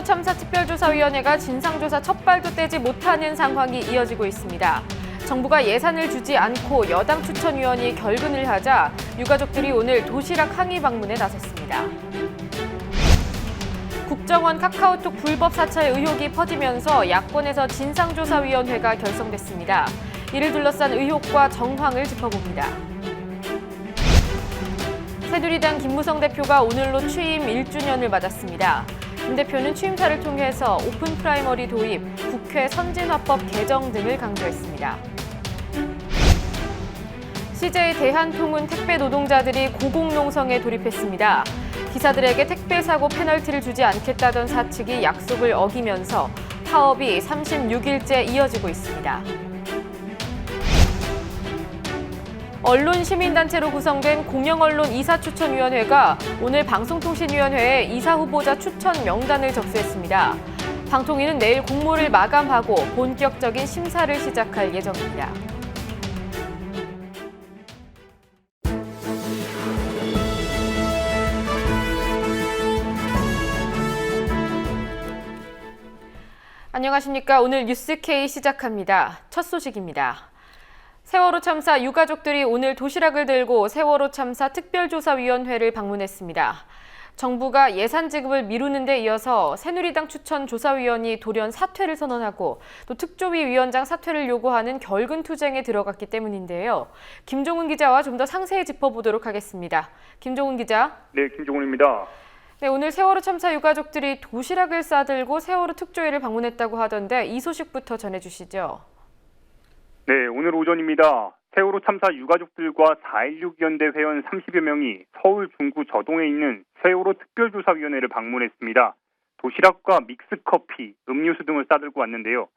참사 특별조사위원회가 진상조사 첫 발도 떼지 못하는 상황이 이어지고 있습니다. 정부가 예산을 주지 않고 여당 추천위원이 결근을 하자 유가족들이 오늘 도시락 항의 방문에 나섰습니다. 국정원 카카오톡 불법 사찰 의혹이 퍼지면서 야권에서 진상조사위원회가 결성됐습니다. 이를 둘러싼 의혹과 정황을 짚어봅니다. 새누리당 김무성 대표가 오늘로 취임 1주년을 맞았습니다. 김 대표는 취임사를 통해서 오픈 프라이머리 도입, 국회 선진화법 개정 등을 강조했습니다. CJ 대한통운 택배 노동자들이 고공농성에 돌입했습니다. 기사들에게 택배 사고 페널티를 주지 않겠다던 사측이 약속을 어기면서 파업이 36일째 이어지고 있습니다. 언론시민단체로 구성된 공영언론 이사추천위원회가 오늘 방송통신위원회에 이사 후보자 추천 명단을 접수했습니다. 방통위는 내일 공모를 마감하고 본격적인 심사를 시작할 예정입니다. 안녕하십니까. 오늘 뉴스K 시작합니다. 첫 소식입니다. 세월호 참사 유가족들이 오늘 도시락을 들고 세월호 참사 특별조사위원회를 방문했습니다. 정부가 예산 지급을 미루는 데 이어서 새누리당 추천 조사위원이 돌연 사퇴를 선언하고 또 특조위 위원장 사퇴를 요구하는 결근 투쟁에 들어갔기 때문인데요. 김종훈 기자와 좀 더 상세히 짚어보도록 하겠습니다. 김종훈 기자. 네, 김종훈입니다. 네, 오늘 세월호 참사 유가족들이 도시락을 싸들고 세월호 특조위를 방문했다고 하던데 이 소식부터 전해주시죠. 네, 오늘 오전입니다. 세월호 참사 유가족들과 4.16 연대 회원 30여 명이 서울 중구 저동에 있는 세월호 특별조사위원회를 방문했습니다. 도시락과 믹스커피, 음료수 등을 싸들고 왔는데요.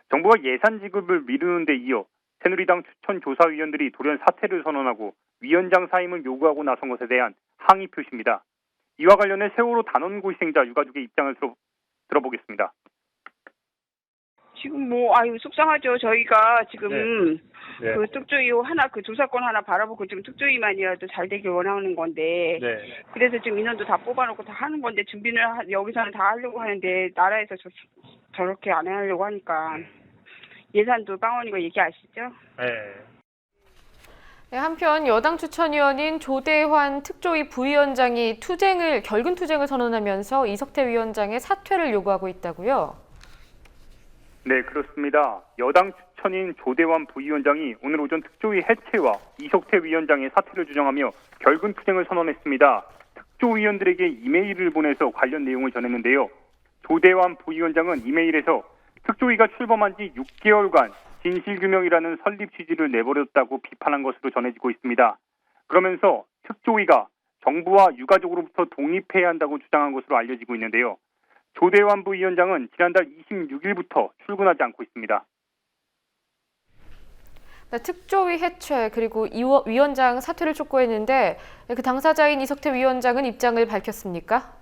정부가 예산 지급을 미루는 데 이어 새누리당 추천 조사위원들이 돌연 사퇴를 선언하고 위원장 사임을 요구하고 나선 것에 대한 항의 표시입니다. 이와 관련해 세월호 단원고 희생자 유가족의 입장을 들어보겠습니다. 지금 속상하죠. 저희가 지금 그 특조위 하나, 그 조사권 하나 바라보고 지금 특조위만이라도 잘 되길 원하는 건데, 그래서 지금 인원도 다 뽑아놓고 다 하는 건데 준비를 여기서는 다 하려고 하는데 나라에서 저렇게 안 하려고 하니까 예산도 빵원인 거 얘기 아시죠? 네, 한편 여당 추천위원인 조대환 특조위 부위원장이 결근 투쟁을 선언하면서 이석태 위원장의 사퇴를 요구하고 있다고요? 네, 그렇습니다. 여당 추천인 조대환 부위원장이 오늘 오전 특조위 해체와 이석태 위원장의 사퇴를 주장하며 결근 투쟁을 선언했습니다. 특조위원들에게 이메일을 보내서 관련 내용을 전했는데요. 조대환 부위원장은 이메일에서 특조위가 출범한 지 6개월간 진실규명이라는 설립 취지를 내버렸다고 비판한 것으로 전해지고 있습니다. 그러면서 특조위가 정부와 유가족으로부터 독립해야 한다고 주장한 것으로 알려지고 있는데요. 조대환 부위원장은 지난달 26일부터 출근하지 않고 있습니다. 네, 특조위 해체 그리고 위원장 사퇴를 촉구했는데 그 당사자인 이석태 위원장은 입장을 밝혔습니까?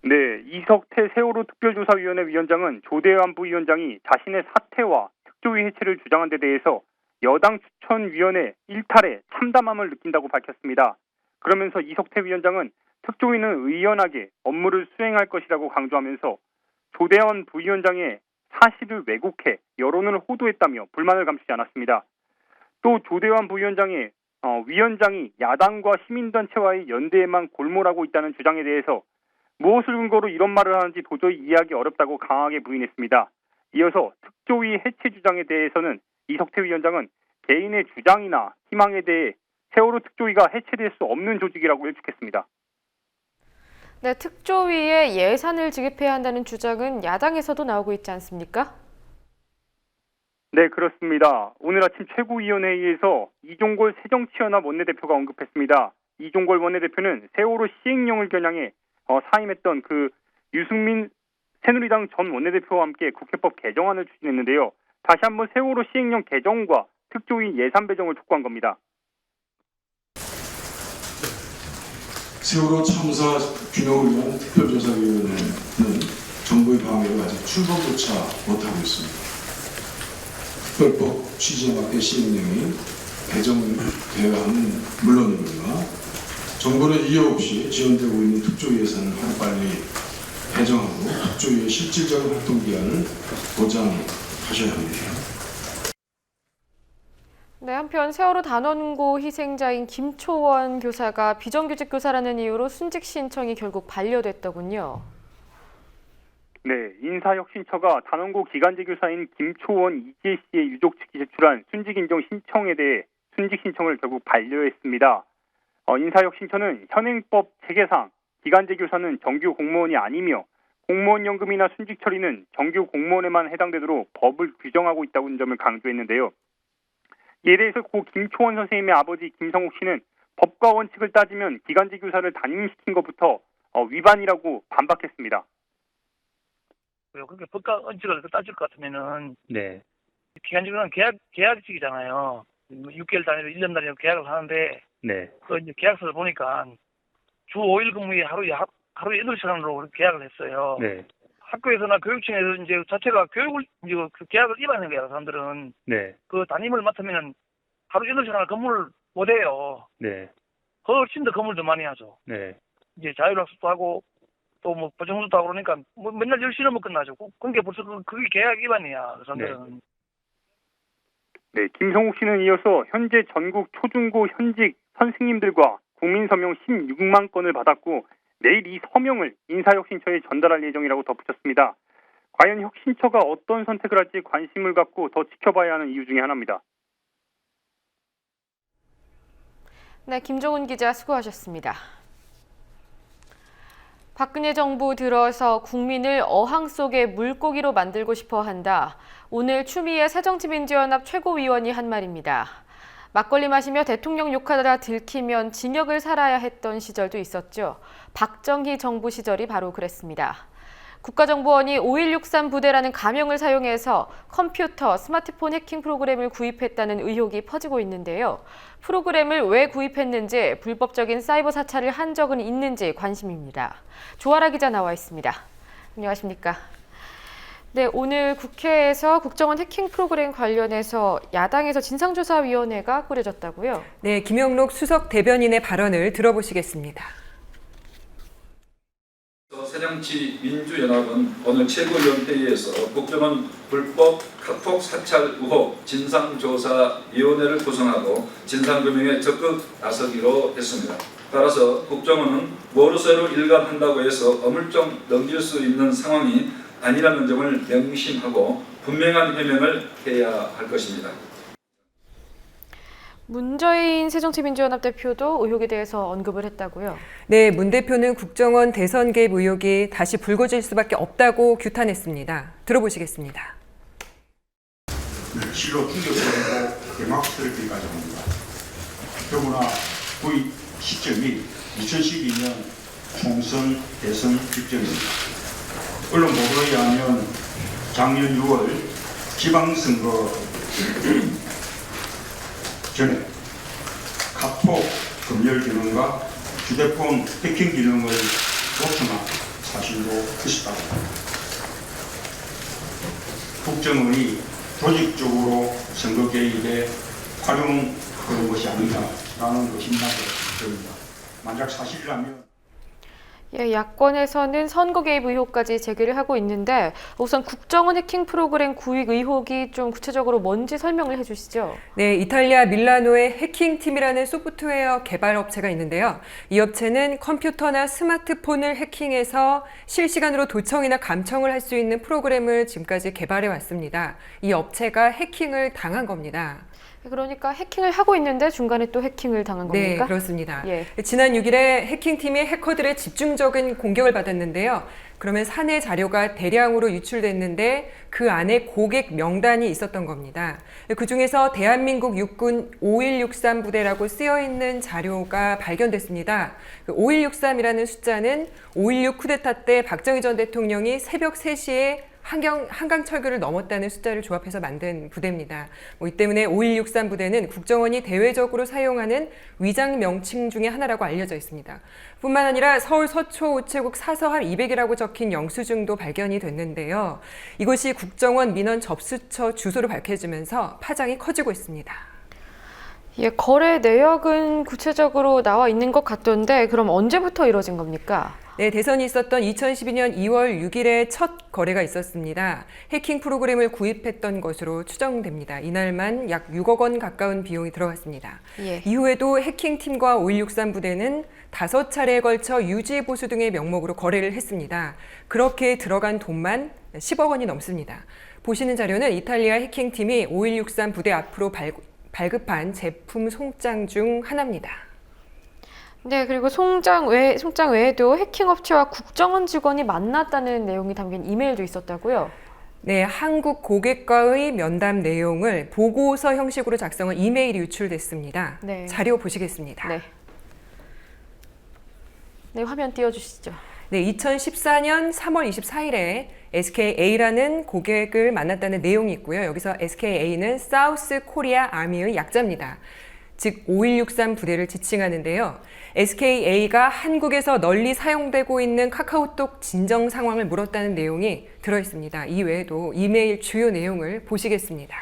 네, 이석태 세월호 특별조사위원회 위원장은 조대환 부위원장이 자신의 사퇴와 특조위 해체를 주장한 데 대해서 여당 추천위원회 일탈에 참담함을 느낀다고 밝혔습니다. 그러면서 이석태 위원장은 특조위는 의연하게 업무를 수행할 것이라고 강조하면서 조대환 부위원장의 사실을 왜곡해 여론을 호도했다며 불만을 감추지 않았습니다. 또 조대환 부위원장의 위원장이 야당과 시민단체와의 연대에만 골몰하고 있다는 주장에 대해서 무엇을 근거로 이런 말을 하는지 도저히 이해하기 어렵다고 강하게 부인했습니다. 이어서 특조위 해체 주장에 대해서는 이석태 위원장은 개인의 주장이나 희망에 대해 세월호 특조위가 해체될 수 없는 조직이라고 일축했습니다. 네, 특조위에 예산을 지급해야 한다는 주장은 야당에서도 나오고 있지 않습니까? 네, 그렇습니다. 오늘 아침 최고위원회의에서 이종걸 새정치연합 원내대표가 언급했습니다. 이종걸 원내대표는 세월호 시행령을 겨냥해 사임했던 그 유승민 새누리당 전 원내대표와 함께 국회법 개정안을 추진했는데요. 다시 한번 세월호 시행령 개정과 특조위 예산 배정을 촉구한 겁니다. 세월호 참사 규명을 위한 특별조사위원회는 정부의 방해로 아직 출범조차 못하고 있습니다. 특별법 취지에 맞게 시행령이 배정되어야 하는 물론이거니와 정부는 이유 없이 지원되고 있는 특조 예산을 하루빨리 배정하고 특조위의 실질적인 활동 기한을 보장하셔야 합니다. 네, 한편 세월호 단원고 희생자인 김초원 교사가 비정규직 교사라는 이유로 순직 신청이 결국 반려됐더군요. 네, 인사혁신처가 단원고 기간제 교사인 김초원 이재 씨의 유족 측이 제출한 순직 인정 신청에 대해 순직 신청을 결국 반려했습니다. 인사혁신처는 현행법 체계상 기간제 교사는 정규 공무원이 아니며 공무원연금이나 순직 처리는 정규 공무원에만 해당되도록 법을 규정하고 있다는 점을 강조했는데요. 이에 대해서 고 김초원 선생님의 아버지 김성욱 씨는 법과 원칙을 따지면 기간제 교사를 단임시킨 것부터 위반이라고 반박했습니다. 그렇게 법과 원칙을 따질 것 같으면은 네. 기간직은 계약직이잖아요. 6개월 단위로 1년 단위로 계약을 하는데 네. 그 이제 계약서를 보니까 주 5일 근무에 하루에 8시간으로 계약을 했어요. 네. 학교에서나 교육청에서 이제 자체가 교육을 이제 그 계약을 위반하는 거야. 사람들은 네. 그 담임을 맡으면은 하루 8시간을 근무를 못 해요. 네. 훨씬 더 근무를 더 많이 하죠. 네. 이제 자율학습도 하고 또 뭐 보정수도 하고 그러니까 뭐 맨날 10시 넘으면 끝나죠. 그게 벌써 그게 계약 위반이야. 그 사람들은. 네, 김성욱 씨는 이어서 현재 전국 초중고 현직 선생님들과 국민 서명 16만 건을 받았고 내일 이 서명을 인사혁신처에 전달할 예정이라고 덧붙였습니다. 과연 혁신처가 어떤 선택을 할지 관심을 갖고 더 지켜봐야 하는 이유 중에 하나입니다. 네, 김종훈 기자 수고하셨습니다. 박근혜 정부 들어서 국민을 어항 속의 물고기로 만들고 싶어 한다. 오늘 추미애 새정치민주연합 최고위원이 한 말입니다. 막걸리 마시며 대통령 욕하다 들키면 징역을 살아야 했던 시절도 있었죠. 박정희 정부 시절이 바로 그랬습니다. 국가정보원이 5163 부대라는 가명을 사용해서 컴퓨터, 스마트폰 해킹 프로그램을 구입했다는 의혹이 퍼지고 있는데요. 프로그램을 왜 구입했는지, 불법적인 사이버 사찰을 한 적은 있는지 관심입니다. 조아라 기자 나와 있습니다. 안녕하십니까? 네, 오늘 국회에서 국정원 해킹 프로그램 관련해서 야당에서 진상조사위원회가 꾸려졌다고요? 네, 김영록 수석 대변인의 발언을 들어보시겠습니다. 새정치민주연합은 오늘 최고위원회의에서 국정원 불법 카톡 사찰 의혹 진상조사위원회를 구성하고 진상규명에 적극 나서기로 했습니다. 따라서 국정원은 모르쇠로 일관한다고 해서 어물쩍 넘길 수 있는 상황이 아니라는 점을 명심하고 분명한 해명을 해야 할 것입니다. 문재인 새정치민주연합 대표도 의혹에 대해서 언급을 했다고요? 네, 문 대표는 국정원 대선 개입 의혹이 다시 불거질 수밖에 없다고 규탄했습니다. 들어보시겠습니다. 네, 실로 충격적이고 대막스럽게 가져옵니다. 더구나 구입 시점이 2012년 총선 대선 직전입니다. 언론 보도에 의하면 작년 6월 지방선거 전에 카톡 검열 기능과 휴대폰 해킹 기능을 요청한 사실도 있었다고 합니다. 국정원이 조직적으로 선거 개입에 활용하는 것이 아니냐라는 의심나게 됩니다. 만약 사실이라면 예, 야권에서는 선거 개입 의혹까지 제기를 하고 있는데 우선 국정원 해킹 프로그램 구입 의혹이 좀 구체적으로 뭔지 설명을 해주시죠. 네, 이탈리아 밀라노의 해킹팀이라는 소프트웨어 개발 업체가 있는데요. 이 업체는 컴퓨터나 스마트폰을 해킹해서 실시간으로 도청이나 감청을 할 수 있는 프로그램을 지금까지 개발해 왔습니다. 이 업체가 해킹을 당한 겁니다. 그러니까 해킹을 하고 있는데 중간에 또 해킹을 당한 겁니까? 네, 그렇습니다. 예. 지난 6일에 해킹팀이 해커들의 집중적인 공격을 받았는데요. 그러면 사내 자료가 대량으로 유출됐는데 그 안에 고객 명단이 있었던 겁니다. 그중에서 대한민국 육군 5163 부대라고 쓰여있는 자료가 발견됐습니다. 5163이라는 숫자는 5.16 쿠데타 때 박정희 전 대통령이 새벽 3시에 한강 철교를 넘었다는 숫자를 조합해서 만든 부대입니다. 이 때문에 5163 부대는 국정원이 대외적으로 사용하는 위장 명칭 중에 하나라고 알려져 있습니다. 뿐만 아니라 서울 서초 우체국 사서함 200이라고 적힌 영수증도 발견이 됐는데요. 이것이 국정원 민원 접수처 주소로 밝혀지면서 파장이 커지고 있습니다. 예, 거래 내역은 구체적으로 나와 있는 것 같던데 그럼 언제부터 이뤄진 겁니까? 네, 대선이 있었던 2012년 2월 6일에 첫 거래가 있었습니다. 해킹 프로그램을 구입했던 것으로 추정됩니다. 이날만 약 6억 원 가까운 비용이 들어갔습니다. 예. 이후에도 해킹팀과 5163 부대는 5차례에 걸쳐 유지 보수 등의 명목으로 거래를 했습니다. 그렇게 들어간 돈만 10억 원이 넘습니다. 보시는 자료는 이탈리아 해킹팀이 5163 부대 앞으로 발급한 제품 송장 중 하나입니다. 네, 그리고 송장 외에도 해킹 업체와 국정원 직원이 만났다는 내용이 담긴 이메일도 있었다고요? 네, 한국 고객과의 면담 내용을 보고서 형식으로 작성한 이메일이 유출됐습니다. 네. 자료 보시겠습니다. 네. 네, 화면 띄워주시죠. 네, 2014년 3월 24일에 SKA라는 고객을 만났다는 내용이 있고요. 여기서 SKA는 사우스 코리아 아미의 약자입니다. 즉 5163 부대를 지칭하는데요. SKA가 한국에서 널리 사용되고 있는 카카오톡 진정 상황을 물었다는 내용이 들어있습니다. 이 외에도 이메일 주요 내용을 보시겠습니다.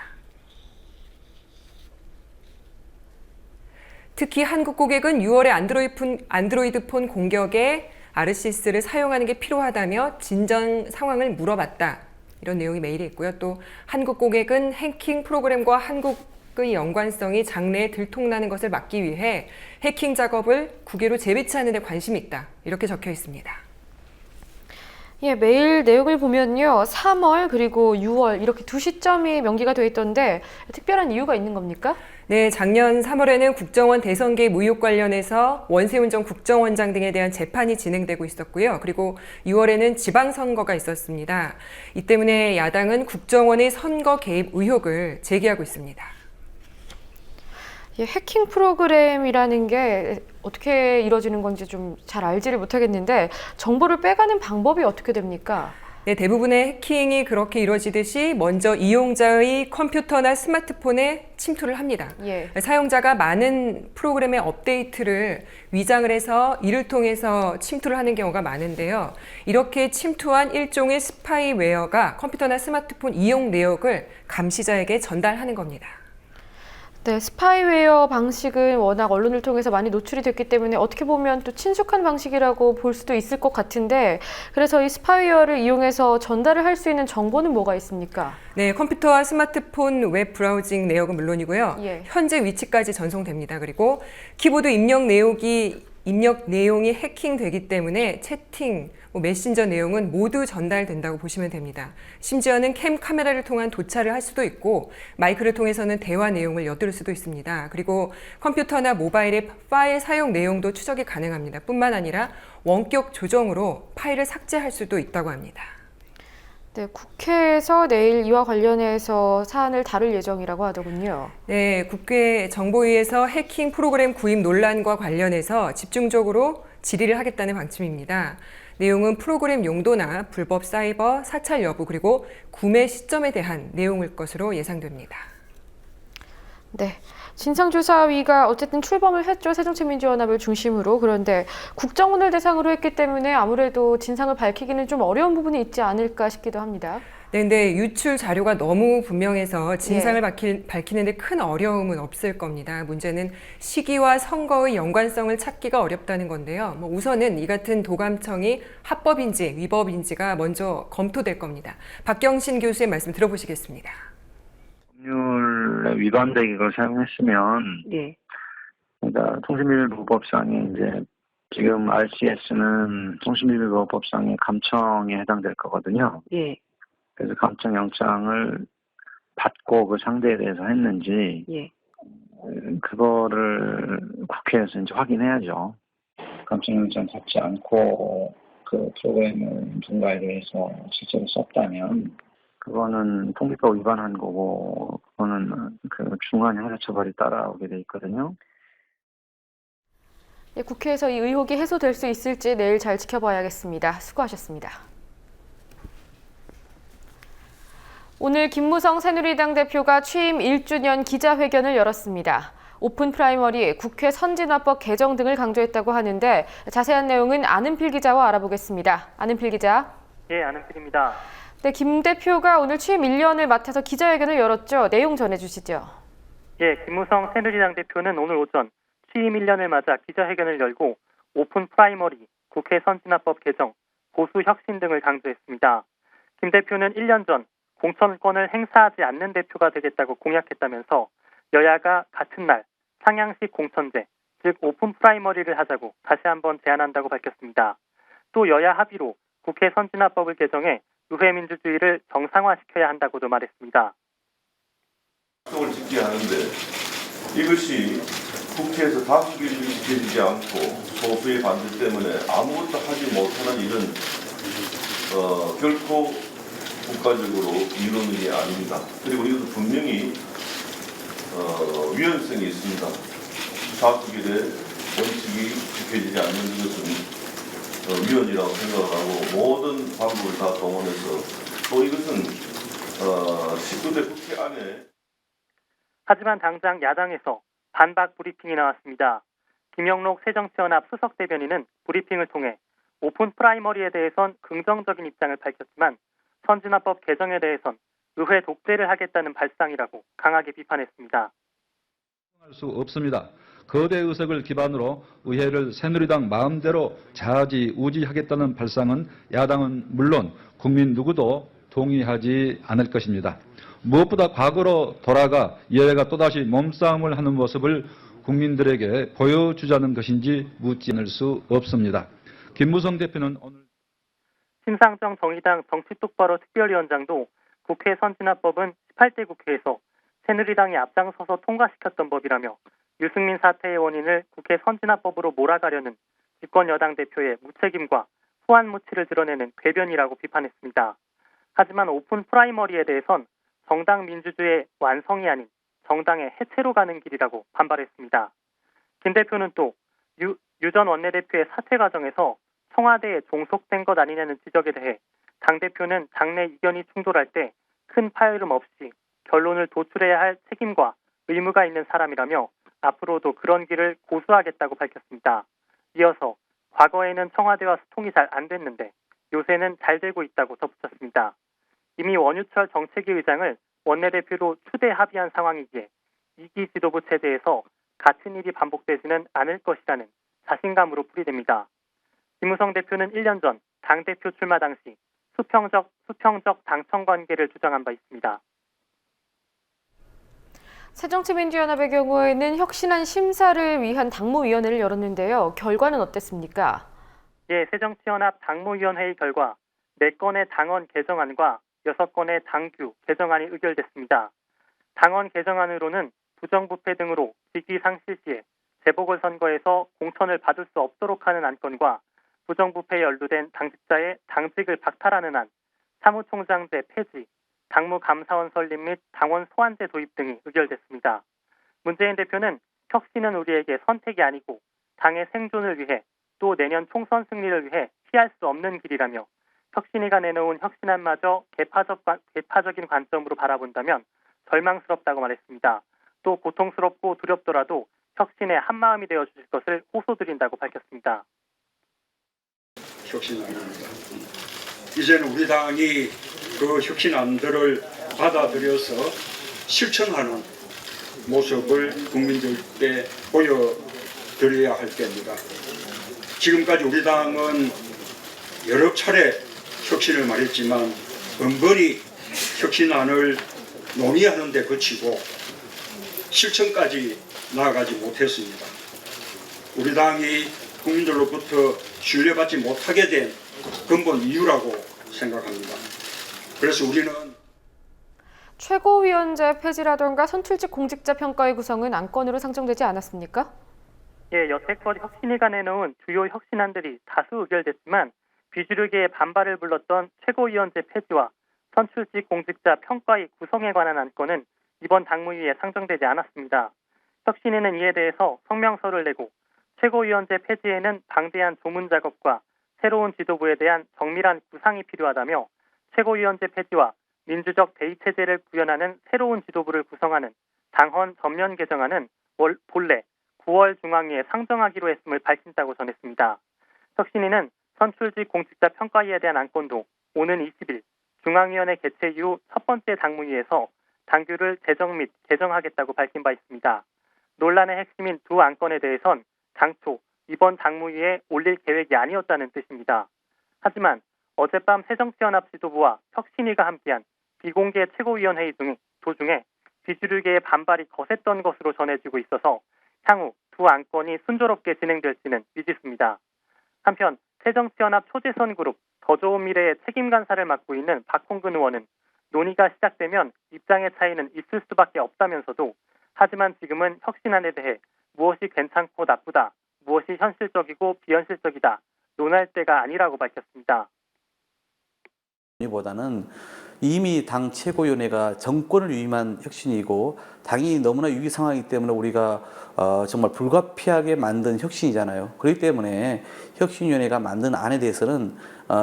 특히 한국 고객은 6월에 안드로이드 폰 공격에 아르시스를 사용하는 게 필요하다며 진정 상황을 물어봤다. 이런 내용이 메일에 있고요. 또 한국 고객은 해킹 프로그램과 한국의 연관성이 장래에 들통나는 것을 막기 위해 해킹 작업을 국외로 재배치하는 데 관심이 있다. 이렇게 적혀 있습니다. 예, 메일 내용을 보면요. 3월 그리고 6월 이렇게 두 시점이 명기가 돼 있던데 특별한 이유가 있는 겁니까? 네, 작년 3월에는 국정원 대선 개입 의혹 관련해서 원세훈 전 국정원장 등에 대한 재판이 진행되고 있었고요. 그리고 6월에는 지방선거가 있었습니다. 이 때문에 야당은 국정원의 선거 개입 의혹을 제기하고 있습니다. 예, 해킹 프로그램이라는 게 어떻게 이루어지는 건지 좀 잘 알지를 못하겠는데 정보를 빼가는 방법이 어떻게 됩니까? 네, 대부분의 해킹이 그렇게 이루어지듯이 먼저 이용자의 컴퓨터나 스마트폰에 침투를 합니다. 예. 사용자가 많은 프로그램의 업데이트를 위장을 해서 이를 통해서 침투를 하는 경우가 많은데요. 이렇게 침투한 일종의 스파이웨어가 컴퓨터나 스마트폰 이용 내역을 감시자에게 전달하는 겁니다. 네, 스파이웨어 방식은 워낙 언론을 통해서 많이 노출이 됐기 때문에 어떻게 보면 또 친숙한 방식이라고 볼 수도 있을 것 같은데 그래서 이 스파이웨어를 이용해서 전달을 할 수 있는 정보는 뭐가 있습니까? 네, 컴퓨터와 스마트폰 웹 브라우징 내역은 물론이고요. 예. 현재 위치까지 전송됩니다. 그리고 키보드 입력 내용이 해킹되기 때문에 채팅, 메신저 내용은 모두 전달된다고 보시면 됩니다. 심지어는 캠 카메라를 통한 도찰을 할 수도 있고 마이크를 통해서는 대화 내용을 엿들을 수도 있습니다. 그리고 컴퓨터나 모바일의 파일 사용 내용도 추적이 가능합니다. 뿐만 아니라 원격 조정으로 파일을 삭제할 수도 있다고 합니다. 네, 국회에서 내일 이와 관련해서 사안을 다룰 예정이라고 하더군요. 네, 국회 정보위에서 해킹 프로그램 구입 논란과 관련해서 집중적으로 질의를 하겠다는 방침입니다. 내용은 프로그램 용도나 불법 사이버, 사찰 여부 그리고 구매 시점에 대한 내용일 것으로 예상됩니다. 네, 진상조사위가 어쨌든 출범을 했죠. 새정치민주연합을 중심으로. 그런데 국정원을 대상으로 했기 때문에 아무래도 진상을 밝히기는 좀 어려운 부분이 있지 않을까 싶기도 합니다. 네, 근데 유출 자료가 너무 분명해서 진상을 예. 밝히는데 큰 어려움은 없을 겁니다. 문제는 시기와 선거의 연관성을 찾기가 어렵다는 건데요. 우선은 이 같은 도감청이 합법인지 위법인지가 먼저 검토될 겁니다. 박경신 교수의 말씀 들어보시겠습니다. 법률에 위반되는 걸 사용했으면, 네. 그러니까 통신비밀보호법상에 이제 지금 RCS는 통신비밀보호법상의 감청에 해당될 거거든요. 예. 그래서 감청 영장을 받고 그 상대에 대해서 했는지, 예. 그거를 국회에서 이제 확인해야죠. 감청 영장 받지 않고 그 프로그램을 누군가에 대해서 실제로 썼다면, 그거는 통비법 위반한 거고, 그거는 그 중한 형사처벌이 따라오게 돼 있거든요. 네, 국회에서 이 의혹이 해소될 수 있을지 내일 잘 지켜봐야겠습니다. 수고하셨습니다. 오늘 김무성 새누리당 대표가 취임 1주년 기자회견을 열었습니다. 오픈 프라이머리, 국회 선진화법 개정 등을 강조했다고 하는데 자세한 내용은 안은필 기자와 알아보겠습니다. 안은필 기자. 예, 안은필입니다. 네, 김 대표가 오늘 취임 1년을 맡아서 기자회견을 열었죠. 내용 전해주시죠. 예, 김무성 새누리당 대표는 오늘 오전 취임 1년을 맞아 기자회견을 열고 오픈 프라이머리, 국회 선진화법 개정, 보수 혁신 등을 강조했습니다. 김 대표는 1년 전 공천권을 행사하지 않는 대표가 되겠다고 공약했다면서 여야가 같은 날 상향식 공천제, 즉 오픈 프라이머리를 하자고 다시 한번 제안한다고 밝혔습니다. 또 여야 합의로 국회 선진화법을 개정해 의회 민주주의를 정상화시켜야 한다고도 말했습니다. 활동을 짓게 하는데 이것이 국회에서 다수결이 지켜지지 않고 소수의 반대 때문에 아무것도 하지 못하는 일은 결코 국가적으로 이루는 일이 아닙니다. 그리고 이것도 분명히 위헌성이 있습니다. 다수결의 원칙이 지켜지지 않는 것은 위헌이라고 생각을 하고 모든 방법을 다 동원해서 또 이것은 19대 국회 안에 하지만 당장 야당에서 반박 브리핑이 나왔습니다. 김영록 새정치연합 수석 대변인은 브리핑을 통해 오픈 프라이머리에 대해선 긍정적인 입장을 밝혔지만 선진화법 개정에 대해선 의회 독재를 하겠다는 발상이라고 강하게 비판했습니다. 할 수 없습니다. 거대 의석을 기반으로 의회를 새누리당 마음대로 좌지우지하겠다는 발상은 야당은 물론 국민 누구도 동의하지 않을 것입니다. 무엇보다 과거로 돌아가 여야가 또다시 몸싸움을 하는 모습을 국민들에게 보여주자는 것인지 묻지 않을 수 없습니다. 김무성 대표는 오늘 심상정 정의당 정치똑바로 특별위원장도 국회 선진화법은 18대 국회에서 새누리당이 앞장서서 통과시켰던 법이라며 유승민 사태의 원인을 국회 선진화법으로 몰아가려는 집권 여당 대표의 무책임과 후한무치를 드러내는 궤변이라고 비판했습니다. 하지만 오픈 프라이머리에 대해선 정당 민주주의의 완성이 아닌 정당의 해체로 가는 길이라고 반발했습니다. 김 대표는 또 유 전 원내대표의 사퇴 과정에서 청와대에 종속된 것 아니냐는 지적에 대해 당대표는 당내 이견이 충돌할 때 큰 파열음 없이 결론을 도출해야 할 책임과 의무가 있는 사람이라며 앞으로도 그런 길을 고수하겠다고 밝혔습니다. 이어서 과거에는 청와대와 소통이 잘 안 됐는데 요새는 잘 되고 있다고 덧붙였습니다. 이미 원유철 정책위 의장을 원내대표로 추대 합의한 상황이기에 2기 지도부 체제에서 같은 일이 반복되지는 않을 것이라는 자신감으로 풀이됩니다. 김무성 대표는 1년 전 당대표 출마 당시 수평적 당청 관계를 주장한 바 있습니다. 새정치민주연합의 경우에는 혁신안 심사를 위한 당무위원회를 열었는데요. 결과는 어땠습니까? 예, 새정치연합 당무위원회의 결과 4건의 당원 개정안과 6건의 당규 개정안이 의결됐습니다. 당원 개정안으로는 부정부패 등으로 직위 상실 시에 재보궐선거에서 공천을 받을 수 없도록 하는 안건과 부정부패에 연루된 당직자의 당직을 박탈하는 안, 사무총장제 폐지, 당무감사원 설립 및 당원 소환제 도입 등이 의결됐습니다. 문재인 대표는 혁신은 우리에게 선택이 아니고 당의 생존을 위해 또 내년 총선 승리를 위해 피할 수 없는 길이라며 혁신위가 내놓은 혁신안마저 개파적인 관점으로 바라본다면 절망스럽다고 말했습니다. 또 고통스럽고 두렵더라도 혁신에 한마음이 되어 주실 것을 호소드린다고 밝혔습니다. 혁신안입니다. 이제는 우리 당이 그 혁신안들을 받아들여서 실천하는 모습을 국민들께 보여드려야 할 때입니다. 지금까지 우리 당은 여러 차례 혁신을 말했지만 번번이 혁신안을 논의하는 데 그치고 실천까지 나아가지 못했습니다. 우리 당이 국민들로부터 신뢰받지 못하게 된 근본 이유라고 생각합니다. 그래서 우리는 최고위원제 폐지라던가 선출직 공직자 평가의 구성은 안건으로 상정되지 않았습니까? 예, 여태껏 혁신위가 내놓은 주요 혁신안들이 다수 의결됐지만 비주류계의 반발을 불렀던 최고위원제 폐지와 선출직 공직자 평가의 구성에 관한 안건은 이번 당무위에 상정되지 않았습니다. 혁신위는 이에 대해서 성명서를 내고 최고위원제 폐지에는 방대한 조문 작업과 새로운 지도부에 대한 정밀한 구상이 필요하다며 최고위원제 폐지와 민주적 대의체제를 구현하는 새로운 지도부를 구성하는 당헌 전면 개정안은 본래 9월 중앙위에 상정하기로 했음을 밝힌다고 전했습니다. 혁신위는 선출직 공직자 평가위에 대한 안건도 오는 20일 중앙위원회 개최 이후 첫 번째 당무위에서 당규를 제정 및 개정하겠다고 밝힌 바 있습니다. 논란의 핵심인 두 안건에 대해선 당초 이번 장무위에 올릴 계획이 아니었다는 뜻입니다. 하지만 어젯밤 새정치연합 지도부와 혁신위가 함께한 비공개 최고위원회의 도중에 비주류계의 반발이 거셌던 것으로 전해지고 있어서 향후 두 안건이 순조롭게 진행될지는 미지수입니다. 한편 새정치연합 초재선 그룹 더 좋은 미래의 책임 간사를 맡고 있는 박홍근 의원은 논의가 시작되면 입장의 차이는 있을 수밖에 없다면서도 하지만 지금은 혁신안에 대해 무엇이 괜찮고 나쁘다, 무엇이 현실적이고 비현실적이다 논할 때가 아니라고 밝혔습니다. 보다는 이미 당 최고위원회가 정권을 위임한 혁신이고 당이 너무나 위기 상황이기 때문에 우리가 정말 불가피하게 만든 혁신이잖아요. 그렇기 때문에 혁신위원회가 만든 안에 대해서는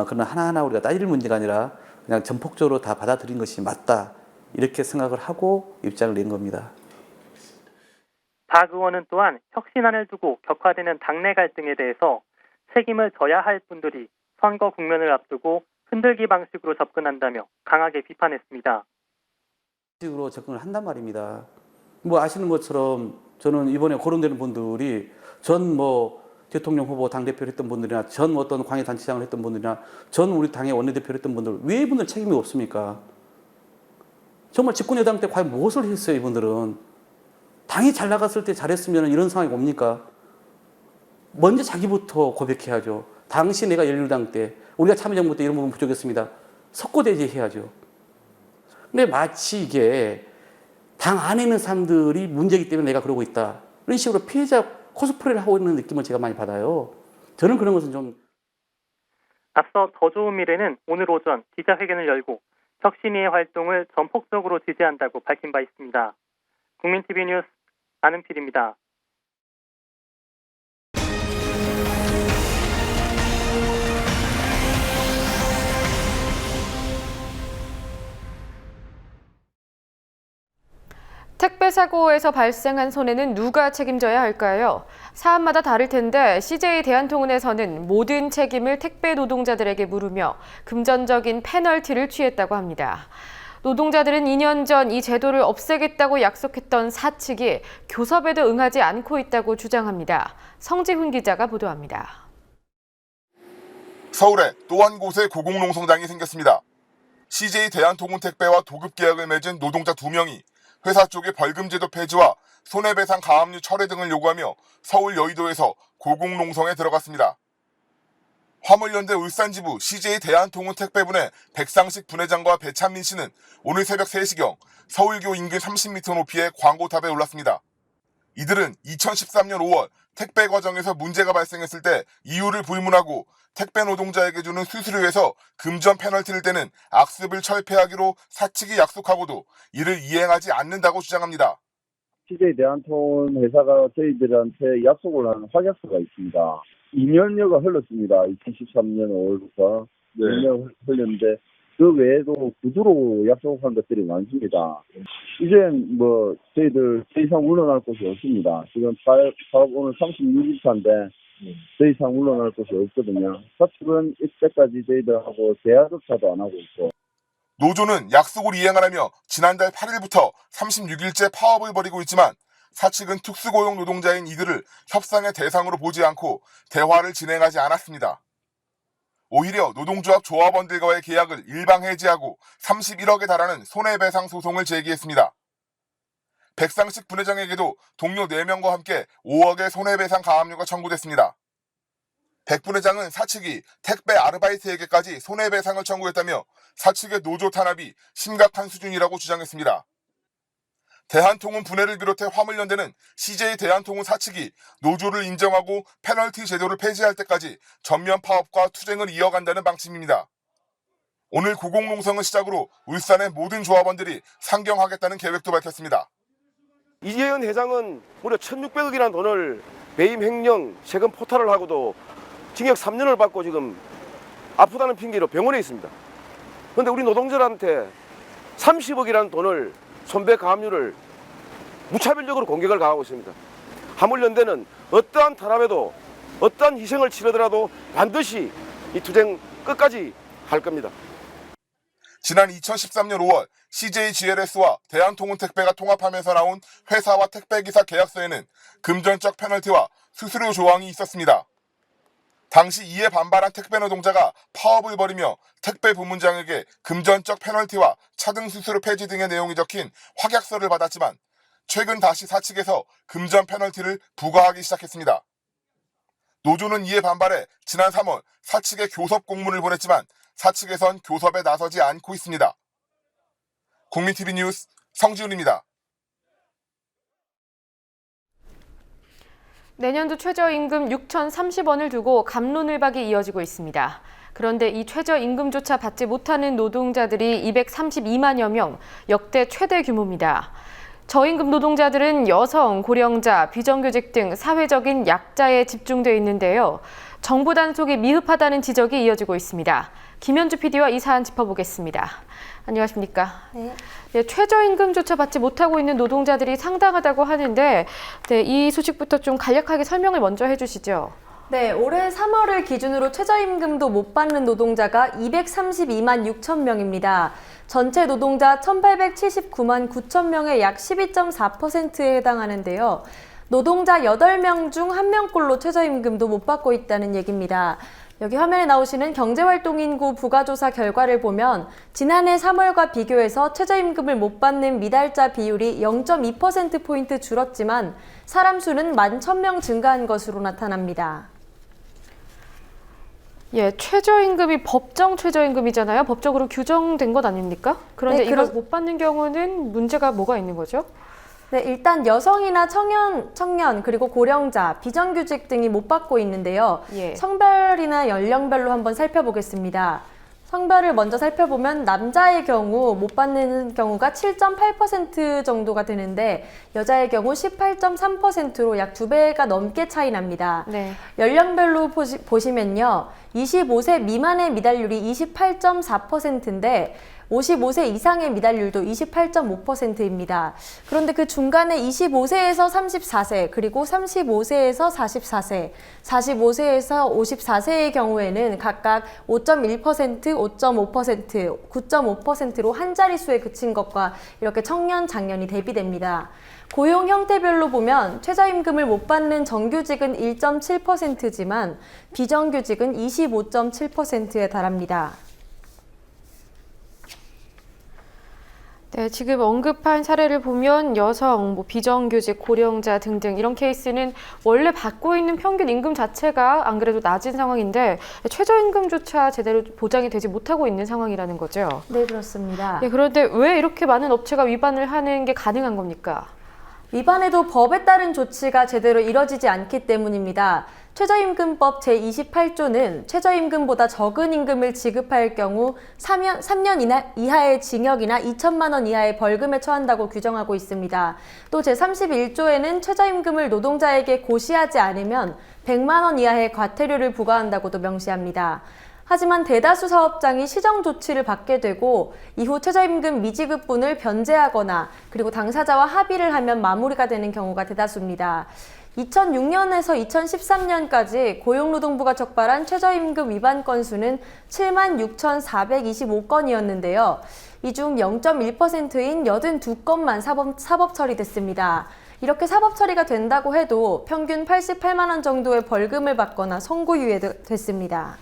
그런 하나하나 우리가 따질 문제가 아니라 그냥 전폭적으로 다 받아들인 것이 맞다 이렇게 생각을 하고 입장을 낸 겁니다. 박 의원은 또한 혁신안을 두고 격화되는 당내 갈등에 대해서 책임을 져야 할 분들이 선거 국면을 앞두고 흔들기 방식으로 접근한다며 강하게 비판했습니다. 식으로 접근을 한단 말입니다. 뭐 아시는 것처럼 저는 이번에 거론되는 분들이 전 대통령 후보 당대표를 했던 분들이나 전 어떤 광해단체장을 했던 분들이나 전 우리 당의 원내대표를 했던 분들 왜 이분들 책임이 없습니까? 정말 집권여당 때 과연 무엇을 했어요 이분들은? 당이 잘 나갔을 때 잘했으면 이런 상황이 옵니까? 먼저 자기부터 고백해야죠. 당시 내가 열린우리당 때 우리가 참여정부 때 이런 부분 부족했습니다. 석고대죄해야죠. 근데 마치 이게 당 안에 있는 사람들이 문제이기 때문에 내가 그러고 있다. 이런 식으로 피해자 코스프레를 하고 있는 느낌을 제가 많이 받아요. 저는 그런 것은 좀. 앞서 더 좋은 미래는 오늘 오전 기자회견을 열고 혁신위의 활동을 전폭적으로 지지한다고 밝힌 바 있습니다. 국민TV 뉴스 안은필입니다. 택배 사고에서 발생한 손해는 누가 책임져야 할까요? 사안마다 다를 텐데 CJ 대한통운에서는 모든 책임을 택배 노동자들에게 물으며 금전적인 페널티를 취했다고 합니다. 노동자들은 2년 전 이 제도를 없애겠다고 약속했던 사측이 교섭에도 응하지 않고 있다고 주장합니다. 성지훈 기자가 보도합니다. 서울에 또 한 곳에 고공농성장이 생겼습니다. CJ 대한통운택배와 도급 계약을 맺은 노동자 2명이 회사 쪽의 벌금제도 폐지와 손해배상 가압류 철회 등을 요구하며 서울 여의도에서 고공농성에 들어갔습니다. 화물연대 울산지부 CJ 대한통운택배분의 백상식 분회장과 배찬민 씨는 오늘 새벽 3시경 서울교 인근 30m 높이의 광고탑에 올랐습니다. 이들은 2013년 5월 택배 과정에서 문제가 발생했을 때 이유를 불문하고 택배 노동자에게 주는 수수료에서 금전 페널티를 떼는 악습을 철폐하기로 사측이 약속하고도 이를 이행하지 않는다고 주장합니다. CJ 대한통운 회사가 저희들한테 약속을 한 확약서가 있습니다. 2년여가 흘렀습니다. 2013년 5월부터 2년 흘렸는데 그 외에도 구두로 약속한 것들이 많습니다. 이젠 저희들 더 이상 물러날 곳이 없습니다. 지금 사업 오늘 36일차인데 더 이상 물러날 곳이 없거든요. 사측은 이때까지 저희들하고 대화조차도 안 하고 있고. 노조는 약속을 이행하라며 지난달 8일부터 36일째 파업을 벌이고 있지만 사측은 특수고용 노동자인 이들을 협상의 대상으로 보지 않고 대화를 진행하지 않았습니다. 오히려 노동조합 조합원들과의 계약을 일방 해지하고 31억에 달하는 손해배상 소송을 제기했습니다. 백상식 분회장에게도 동료 4명과 함께 5억의 손해배상 가압류가 청구됐습니다. 백 분회장은 사측이 택배 아르바이트에게까지 손해배상을 청구했다며 사측의 노조 탄압이 심각한 수준이라고 주장했습니다. 대한통운 분해를 비롯해 화물연대는 CJ 대한통운 사측이 노조를 인정하고 페널티 제도를 폐지할 때까지 전면 파업과 투쟁을 이어간다는 방침입니다. 오늘 고공농성을 시작으로 울산의 모든 조합원들이 상경하겠다는 계획도 밝혔습니다. 이재현 회장은 무려 1,600억이라는 돈을 배임 횡령, 세금 포탈을 하고도 징역 3년을 받고 지금 아프다는 핑계로 병원에 있습니다. 그런데 우리 노동자들한테 30억이라는 돈을 손배 가압류를 무차별적으로 공격을 가하고 있습니다. 화물연대는 어떠한 탄압에도 어떠한 희생을 치르더라도 반드시 이 투쟁 끝까지 할 겁니다. 지난 2013년 5월 CJGLS와 대한통운택배가 통합하면서 나온 회사와 택배기사 계약서에는 금전적 페널티와 수수료 조항이 있었습니다. 당시 이에 반발한 택배 노동자가 파업을 벌이며 택배 부문장에게 금전적 페널티와 차등 수수료 폐지 등의 내용이 적힌 확약서를 받았지만 최근 다시 사측에서 금전 페널티를 부과하기 시작했습니다. 노조는 이에 반발해 지난 3월 사측에 교섭 공문을 보냈지만 사측에선 교섭에 나서지 않고 있습니다. 국민TV 뉴스 성지훈입니다. 내년도 최저임금 6,030원을 두고 갑론을박이 이어지고 있습니다. 그런데 이 최저임금조차 받지 못하는 노동자들이 232만여 명, 역대 최대 규모입니다. 저임금 노동자들은 여성, 고령자, 비정규직 등 사회적인 약자에 집중돼 있는데요. 정부 단속이 미흡하다는 지적이 이어지고 있습니다. 김현주 PD와 이 사안 짚어보겠습니다. 안녕하십니까? 네. 네, 최저임금조차 받지 못하고 있는 노동자들이 상당하다고 하는데 이 소식부터 좀 간략하게 설명을 먼저 해주시죠. 네, 올해 3월을 기준으로 최저임금도 못 받는 노동자가 232만 6천 명입니다. 전체 노동자 1,879만 9천 명의 약 12.4%에 해당하는데요. 노동자 8명 중 1명꼴로 최저임금도 못 받고 있다는 얘기입니다. 여기 화면에 나오시는 경제활동인구 부가조사 결과를 보면 지난해 3월과 비교해서 최저임금을 못 받는 미달자 비율이 0.2%포인트 줄었지만 사람 수는 11,000명 증가한 것으로 나타납니다. 예, 최저임금이 법정 최저임금이잖아요. 법적으로 규정된 것 아닙니까? 그런데 네, 이걸 못 받는 경우는 문제가 뭐가 있는 거죠? 네, 일단 여성이나 청년 그리고 고령자, 비정규직 등이 못 받고 있는데요. 예. 성별이나 연령별로 한번 살펴보겠습니다. 성별을 먼저 살펴보면 남자의 경우 못 받는 경우가 7.8% 정도가 되는데 여자의 경우 18.3%로 약 2배가 넘게 차이 납니다. 네. 연령별로 보시면요. 25세 미만의 미달률이 28.4%인데 55세 이상의 미달률도 28.5%입니다. 그런데 그 중간에 25세에서 34세, 그리고 35세에서 44세, 45세에서 54세의 경우에는 각각 5.1%, 5.5%, 9.5%로 한 자릿수에 그친 것과 이렇게 청년, 장년이 대비됩니다. 고용 형태별로 보면 최저임금을 못 받는 정규직은 1.7%지만 비정규직은 25.7%에 달합니다. 네, 지금 언급한 사례를 보면 여성, 비정규직, 고령자 등등 이런 케이스는 원래 받고 있는 평균 임금 자체가 안 그래도 낮은 상황인데 최저임금조차 제대로 보장이 되지 못하고 있는 상황이라는 거죠. 네, 그렇습니다. 네, 그런데 왜 이렇게 많은 업체가 위반을 하는 게 가능한 겁니까? 위반해도 법에 따른 조치가 제대로 이뤄지지 않기 때문입니다. 최저임금법 제28조는 최저임금보다 적은 임금을 지급할 경우 3년 이하의 징역이나 2천만 원 이하의 벌금에 처한다고 규정하고 있습니다. 또 제31조에는 최저임금을 노동자에게 고시하지 않으면 100만 원 이하의 과태료를 부과한다고도 명시합니다. 하지만 대다수 사업장이 시정 조치를 받게 되고 이후 최저임금 미지급분을 변제하거나 그리고 당사자와 합의를 하면 마무리가 되는 경우가 대다수입니다. 2006년에서 2013년까지 고용노동부가 적발한 최저임금 위반 건수는 76,425건이었는데요. 이 중 0.1%인 82건만 사법 처리됐습니다. 이렇게 사법 처리가 된다고 해도 평균 88만 원 정도의 벌금을 받거나 선고유예됐습니다.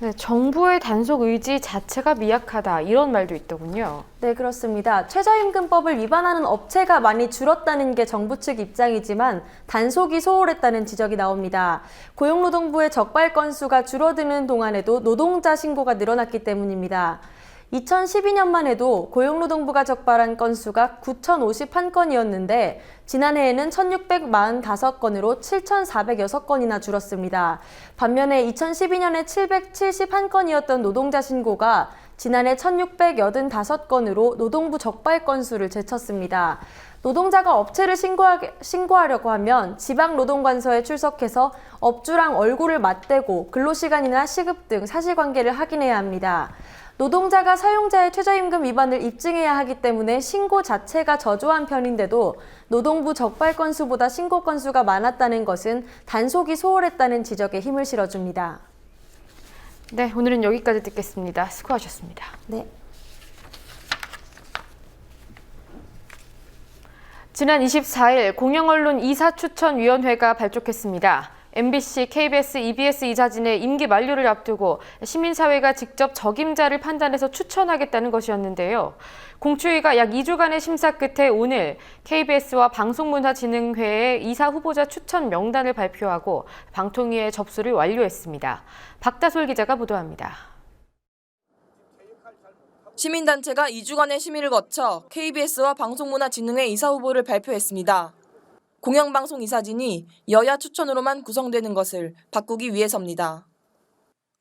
네, 정부의 단속 의지 자체가 미약하다 이런 말도 있더군요. 네, 그렇습니다. 최저임금법을 위반하는 업체가 많이 줄었다는 게 정부 측 입장이지만 단속이 소홀했다는 지적이 나옵니다. 고용노동부의 적발 건수가 줄어드는 동안에도 노동자 신고가 늘어났기 때문입니다. 2012년만 해도 고용노동부가 적발한 건수가 9,051건이었는데 지난해에는 1,645건으로 7,406건이나 줄었습니다. 반면에 2012년에 771건이었던 노동자 신고가 지난해 1,685건으로 노동부 적발 건수를 제쳤습니다. 노동자가 업체를 신고하려고 하면 지방노동관서에 출석해서 업주랑 얼굴을 맞대고 근로시간이나 시급 등 사실관계를 확인해야 합니다. 노동자가 사용자의 최저임금 위반을 입증해야 하기 때문에 신고 자체가 저조한 편인데도 노동부 적발 건수보다 신고 건수가 많았다는 것은 단속이 소홀했다는 지적에 힘을 실어줍니다. 네, 오늘은 여기까지 듣겠습니다. 수고하셨습니다. 네. 지난 24일 공영언론 이사추천위원회가 발족했습니다. MBC, KBS, EBS 이사진의 임기 만료를 앞두고 시민사회가 직접 적임자를 판단해서 추천하겠다는 것이었는데요. 공추위가 약 2주간의 심사 끝에 오늘 KBS와 방송문화진흥회의 이사 후보자 추천 명단을 발표하고 방통위에 접수를 완료했습니다. 박다솔 기자가 보도합니다. 시민단체가 2주간의 심의를 거쳐 KBS와 방송문화진흥회 이사 후보를 발표했습니다. 공영방송 이사진이 여야 추천으로만 구성되는 것을 바꾸기 위해서입니다.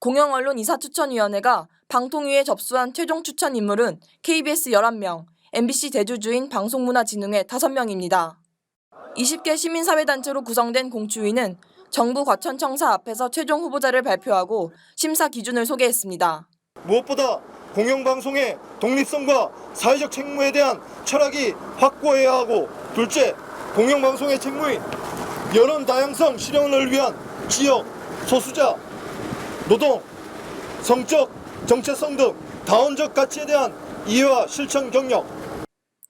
공영언론 이사추천위원회가 방통위에 접수한 최종 추천 인물은 KBS 11명, MBC 대주주인 방송문화진흥회 5명입니다. 20개 시민사회단체로 구성된 공추위는 정부 과천청사 앞에서 최종 후보자를 발표하고 심사 기준을 소개했습니다. 무엇보다 공영방송의 독립성과 사회적 책무에 대한 철학이 확고해야 하고, 둘째, 공영방송의 책무인 여론 다양성 실현을 위한 지역, 소수자, 노동, 성적, 정체성 등 다원적 가치에 대한 이해와 실천 경력.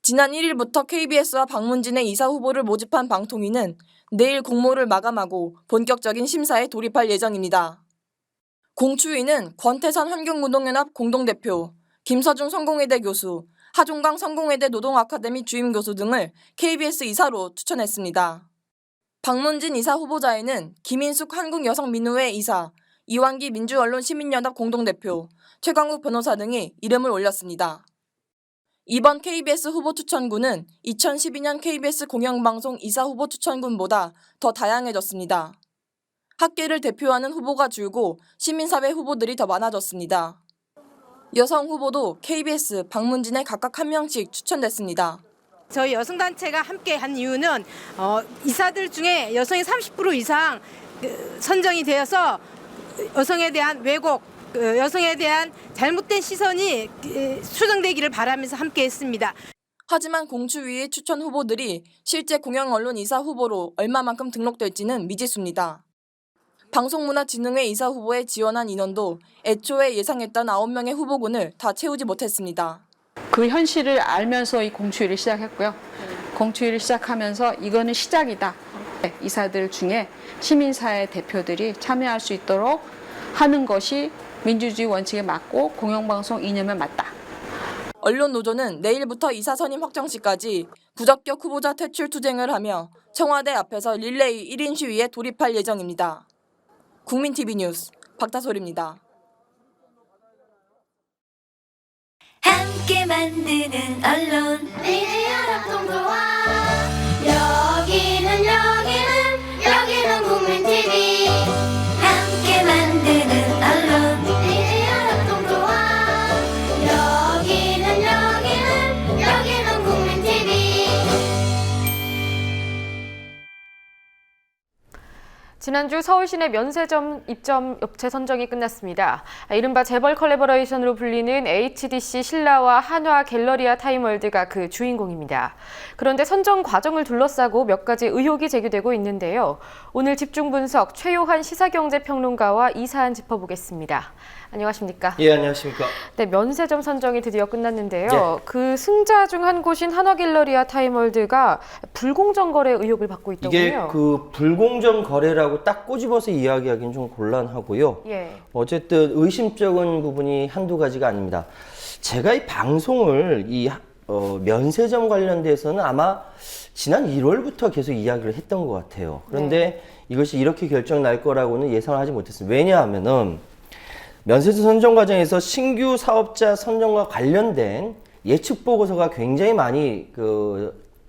지난 1일부터 KBS와 방문진의 이사 후보를 모집한 방통위는 내일 공모를 마감하고 본격적인 심사에 돌입할 예정입니다. 공추위는 권태선 환경노동연합 공동대표, 김서중 성공회대 교수, 하종강 성공회대 노동아카데미 주임교수 등을 KBS 이사로 추천했습니다. 방문진 이사 후보자에는 김인숙 한국여성민우회 이사, 이완기 민주언론시민연합 공동대표, 최광욱 변호사 등이 이름을 올렸습니다. 이번 KBS 후보 추천군은 2012년 KBS 공영방송 이사 후보 추천군보다 더 다양해졌습니다. 학계를 대표하는 후보가 줄고 시민사회 후보들이 더 많아졌습니다. 여성 후보도 KBS, 방문진에 각각 1명씩 추천됐습니다. 저희 여성단체가 함께 한 이유는 이사들 중에 여성이 30% 이상 선정이 되어서 여성에 대한 왜곡, 여성에 대한 잘못된 시선이 수정되기를 바라면서 함께 했습니다. 하지만 공추위의 추천 후보들이 실제 공영언론 이사 후보로 얼마만큼 등록될지는 미지수입니다. 방송문화진흥회 이사 후보에 지원한 인원도 애초에 예상했던 9명의 후보군을 다 채우지 못했습니다. 그 현실을 알면서 이 공추위를 시작했고요. 공추위를 시작하면서 이거는 시작이다. 이사들 중에 시민사회 대표들이 참여할 수 있도록 하는 것이 민주주의 원칙에 맞고 공영방송 이념에 맞다. 언론노조는 내일부터 이사 선임 확정시까지 부적격 후보자 퇴출 투쟁을 하며 청와대 앞에서 릴레이 1인 시위에 돌입할 예정입니다. 국민TV 뉴스 박다솔입니다. 함께 만드는 언론 미디어협동조합 여기는 국민TV 함께 만드는 언론 미디어협동조합 여기는 국민TV. 지난주 서울시내 면세점 입점 업체 선정이 끝났습니다. 이른바 재벌 컬래버레이션으로 불리는 HDC 신라와 한화 갤러리아 타임월드가 그 주인공입니다. 그런데 선정 과정을 둘러싸고 몇 가지 의혹이 제기되고 있는데요. 오늘 집중 분석 최요한 시사경제평론가와 이 사안 짚어보겠습니다. 안녕하십니까? 예, 안녕하십니까? 네, 면세점 선정이 드디어 끝났는데요. 그 승자 중 한 곳인 한화 갤러리아 타임월드가 불공정 거래 의혹을 받고 있더군요. 이게 그 불공정 거래라고 딱 꼬집어서 이야기하기는 좀 곤란하고요. 예. 어쨌든 의심쩍은 부분이 한두 가지가 아닙니다. 제가 이 방송을 면세점 관련돼서는 아마 지난 1월부터 계속 이야기를 했던 것 같아요. 그런데 이것이 이렇게 결정 날 거라고는 예상을 하지 못했습니다. 왜냐하면은 면세점 선정 과정에서 신규 사업자 선정과 관련된 예측 보고서가 굉장히 많이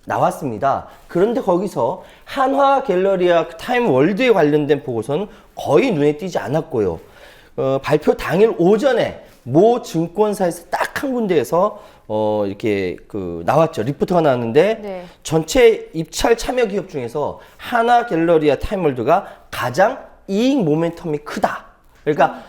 나왔습니다. 그런데 거기서 한화 갤러리아 타임월드에 관련된 보고서는 거의 눈에 띄지 않았고요. 발표 당일 오전에 모 증권사에서 딱 한 군데에서 이렇게 나왔죠. 리포트가 나왔는데 전체 입찰 참여 기업 중에서 한화 갤러리아 타임월드가 가장 이익 모멘텀이 크다. 그러니까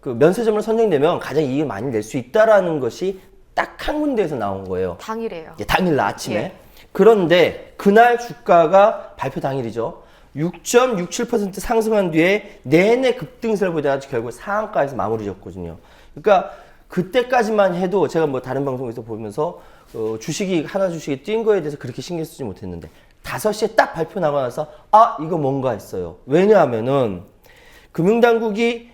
그 면세점을 선정되면 가장 이익을 많이 낼 수 있다라는 것이 딱 한 군데에서 나온 거예요. 당일에요. 당일 아침에. 그런데 그날 주가가 발표 당일이죠. 6.67% 상승한 뒤에 내내 급등세를 보다가 결국 상한가에서 마무리 졌거든요. 그러니까 그때까지만 해도 제가 뭐 다른 방송에서 보면서 하나 주식이 뛴 거에 대해서 그렇게 신경 쓰지 못했는데 5시에 딱 발표 나고 나서 이거 뭔가 했어요. 왜냐하면은 금융당국이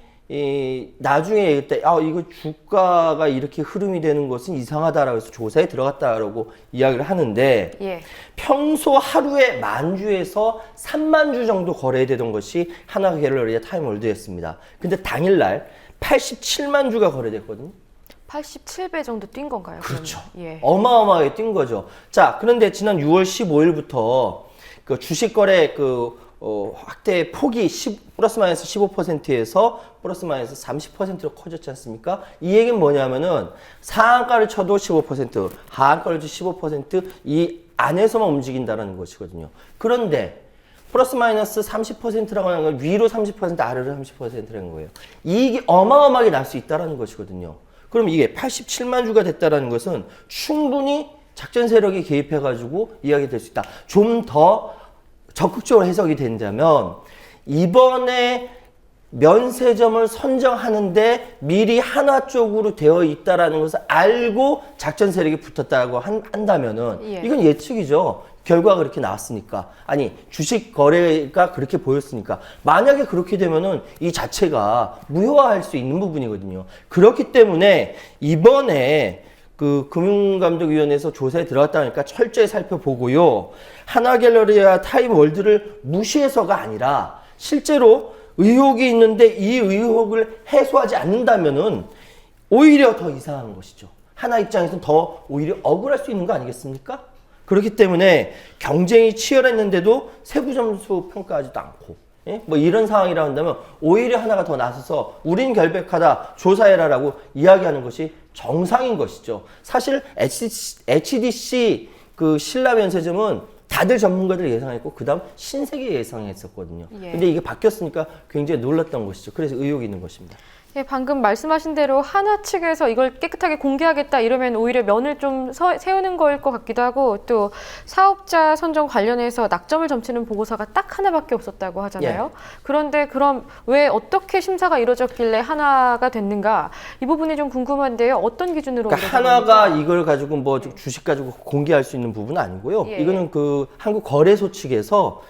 나중에 얘기할 때 이거 주가가 이렇게 흐름이 되는 것은 이상하다라고 해서 조사에 들어갔다라고 이야기를 하는데 예. 평소 하루에 10,000주에서 30,000주 정도 거래되던 것이 하나갤러리아 타임월드였습니다. 근데 당일날 870,000주가 거래됐거든요. 87배 정도 뛴 건가요? 그렇죠. 예. 어마어마하게 뛴 거죠. 자, 그런데 지난 6월 15일부터 그 주식 거래 확대 폭이 플러스 마이너스 15%에서 플러스 마이너스 30%로 커졌지 않습니까? 이 얘기는 뭐냐면은 상한가를 쳐도 15%, 하한가를 쳐도 15% 이 안에서만 움직인다는 것이거든요. 그런데 플러스 마이너스 30%라고 하는 건 위로 30%, 아래로 30%라는 거예요. 이익이 어마어마하게 날 수 있다는 것이거든요. 그럼 이게 87,000,000주가 됐다는 것은 충분히 작전 세력이 개입해가지고 이야기 될 수 있다. 좀 더 적극적으로 해석이 된다면 이번에 면세점을 선정하는데 미리 하나 쪽으로 되어 있다라는 것을 알고 작전 세력이 붙었다고 한다면은 예. 이건 예측이죠. 결과가 그렇게 나왔으니까. 아니, 주식 거래가 그렇게 보였으니까. 만약에 그렇게 되면은 이 자체가 무효화할 수 있는 부분이거든요. 그렇기 때문에 이번에 그 금융감독위원회에서 조사에 들어갔다 하니까 철저히 살펴보고요. 하나갤러리아 타임월드를 무시해서가 아니라 실제로 의혹이 있는데 이 의혹을 해소하지 않는다면은 오히려 더 이상한 것이죠. 하나 입장에서는 더 오히려 억울할 수 있는 거 아니겠습니까? 그렇기 때문에 경쟁이 치열했는데도 세부 점수 평가하지도 않고 뭐 이런 상황이라 한다면 오히려 하나가 더 나서서 우린 결백하다 조사해라라고 이야기하는 것이 정상인 것이죠. 사실 HDC 그 신라 면세점은 다들 전문가들 예상했고 그 다음 신세계 예상했었거든요. 예. 근데 이게 바뀌었으니까 굉장히 놀랐던 것이죠. 그래서 의혹이 있는 것입니다. 예, 방금 말씀하신 대로 하나 측에서 이걸 깨끗하게 공개하겠다 이러면 오히려 면을 좀 세우는 거일 것 같기도 하고 또 사업자 선정 관련해서 낙점을 점치는 보고서가 딱 하나밖에 없었다고 하잖아요. 예. 그런데 그럼 왜 어떻게 심사가 이루어졌길래 하나가 됐는가 이 부분이 좀 궁금한데요. 어떤 기준으로? 그러니까 하나가 이걸 가지고 뭐 주식 가지고 공개할 수 있는 부분은 아니고요. 예. 이거는 그 한국거래소 측에서